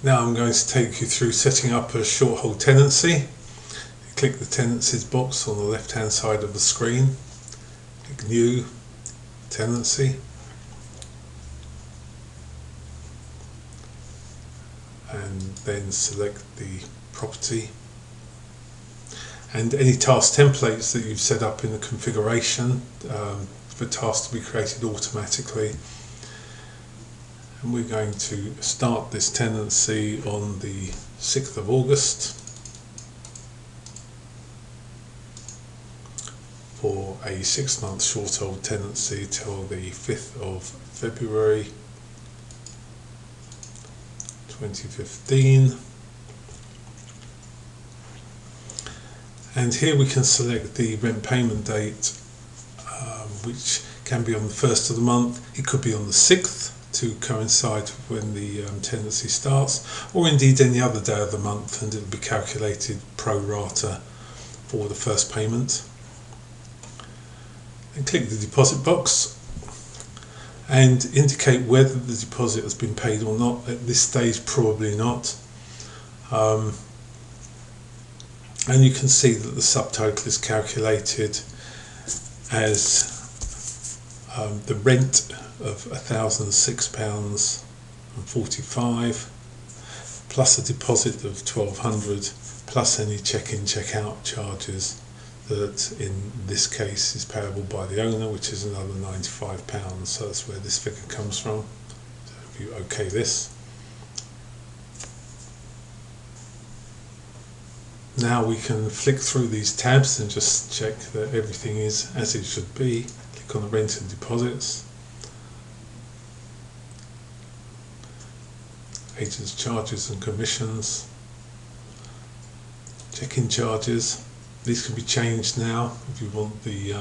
Now I'm going to take you through setting up a short hold tenancy. Click the tenancies box on the left hand side of the screen. Click New Tenancy. And then select the property. And any task templates that you've set up in the configuration for tasks to be created automatically. And we're going to start this tenancy on the 6th of August for a 6-month short hold tenancy till the 5th of February 2015. And here we can select the rent payment date, which can be on the 1st of the month. It could be on the 6th to coincide with when the tenancy starts, or indeed any other day of the month, and it will be calculated pro rata for the first payment. Then click the deposit box and indicate whether the deposit has been paid or not. At this stage, probably not. And you can see that the subtotal is calculated as the rent of £1,006.45 plus a deposit of £1,200 plus any check-in check-out charges that in this case is payable by the owner, which is another £95. So that's where this figure comes from. So if you OK this, now we can flick through these tabs and just check that everything is as it should be. Click on the rent and deposits, agents' charges and commissions, check-in charges. These can be changed now if you want the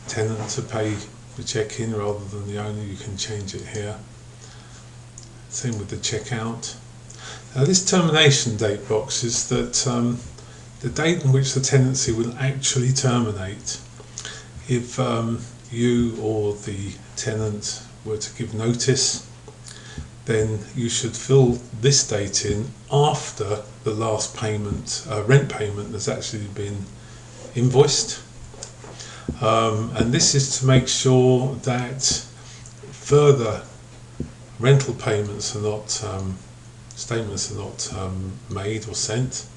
tenant to pay the check-in rather than the owner. You can change it here. Same with the check-out. Now this termination date box is that the date on which the tenancy will actually terminate. If you or the tenant were to give notice, then you should fill this date in after the last payment, rent payment, has actually been invoiced. And this is to make sure that further rental payments are not statements are not made or sent,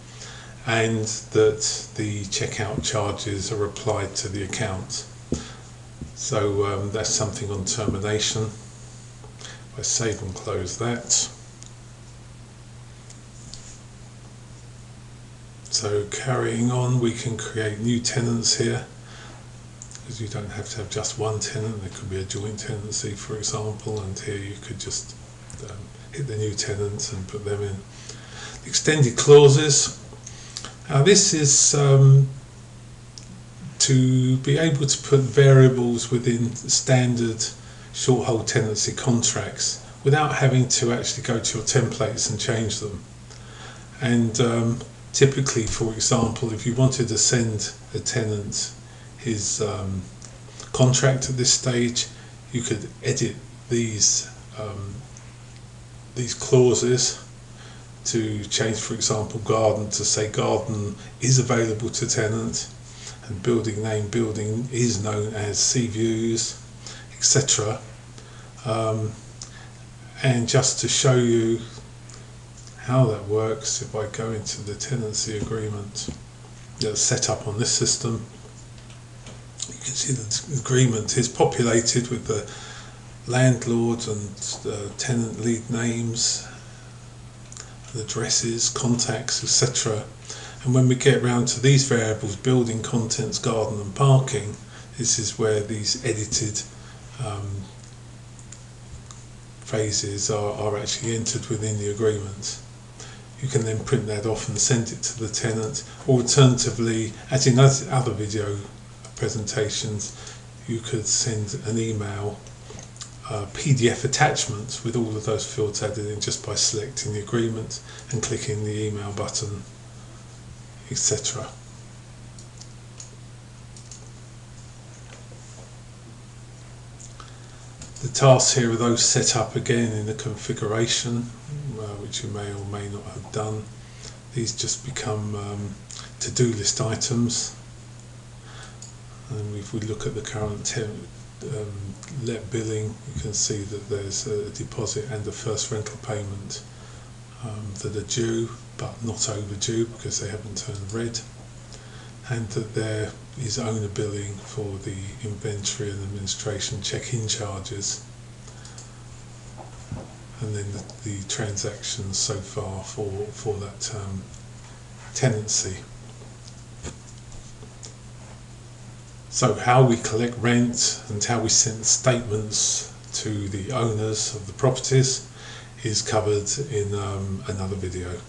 and that the checkout charges are applied to the account. So that's something on termination. If I save and close that. So carrying on, we can create new tenants here, because you don't have to have just one tenant. There could be a joint tenancy, for example, and here you could just hit the new tenants and put them in. Extended clauses. Now this is to be able to put variables within standard short hold tenancy contracts without having to actually go to your templates and change them. And typically, for example, if you wanted to send a tenant his contract at this stage, you could edit these clauses to change, for example, garden to say garden is available to tenant, and building name building is known as sea views, etc. And just to show you how that works, if I go into the tenancy agreement that's set up on this system, you can see that the agreement is populated with the landlord and tenant lead names, addresses, contacts, etc. And when we get round to these variables, building, contents, garden and parking, this is where these edited phrases are actually entered within the agreement. You can then print that off and send it to the tenant, or alternatively, as in other video presentations, you could send an email PDF attachment with all of those fields added in just by selecting the agreement and clicking the email button, etc. The tasks here are those set up again in the configuration, which you may or may not have done. These just become to-do list items, and if we look at the current let billing, you can see that there's a deposit and a first rental payment that are due but not overdue because they haven't turned red, and that there is owner billing for the inventory and administration check-in charges, and then the transactions so far for that tenancy. So how we collect rent and how we send statements to the owners of the properties is covered in another video.